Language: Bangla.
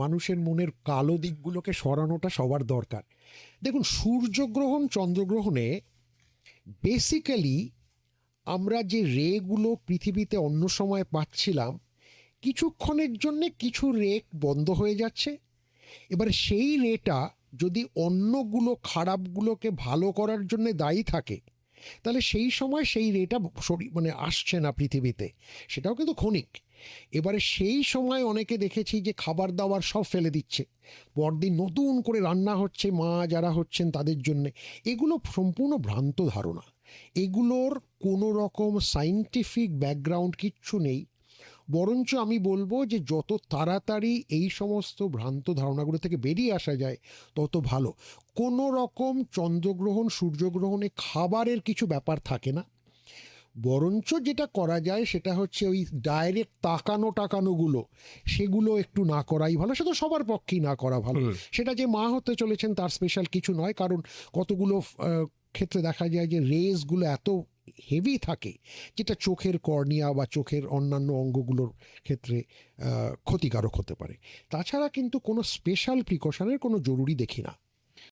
মানুষের মনের কালো দিকগুলোকে সরানোটা সবার দরকার। দেখুন, সূর্যগ্রহণ চন্দ্রগ্রহণে বেসিক্যালি আমরা যে রেগুলো পৃথিবীতে অন্য সময় পাচ্ছিলাম, কিছুক্ষণের জন্যে কিছু রে বন্ধ হয়ে যাচ্ছে। এবার সেই রেটা যদি অন্যগুলো খারাপগুলোকে ভালো করার জন্য দায়ী থাকে, তাহলে সেই সময় সেই রেটা মানে আসছে না পৃথিবীতে, সেটাও কিন্তু ক্ষণিক। এবারে সেই সময় অনেকে দেখেছি যে খাবার দাবার সব ফেলে দিচ্ছে, পরদিন নতুন করে রান্না হচ্ছে মা যারা হচ্ছেন তাদের জন্যে। এগুলো সম্পূর্ণ ভ্রান্ত ধারণা, এগুলোর কোনো রকম সায়েন্টিফিক ব্যাকগ্রাউন্ড কিচ্ছু নেই। বরঞ্চ আমি বলবো যে যত তাড়াতাড়ি এই সমস্ত ভ্রান্ত ধারণাগুলো থেকে বেরিয়ে আসা যায় তত ভালো। কোনো রকম চন্দ্রগ্রহণ সূর্যগ্রহণে খাবারের কিছু ব্যাপার থাকে না, বরঞ্চ যেটা করা যায় সেটা হচ্ছে ওই ডাইরেক্ট তাকানোগুলো, সেগুলো একটু না করাই ভালো। সেটা সবার পক্ষেই না করা ভালো। সেটা যে মা হতে চলেছেন তার স্পেশাল কিছু নয়, কারণ কতগুলো ক্ষেত্রে দেখা যায় যে রেসগুলো এত হেভি থাকে যেটা চোখের কর্নিয়া বা চোখের অন্যান্য অঙ্গগুলোর ক্ষেত্রে ক্ষতিকারক হতে পারে। তাছাড়া কিন্তু কোনো স্পেশাল প্রিকশনের কোনো জরুরি দেখি না।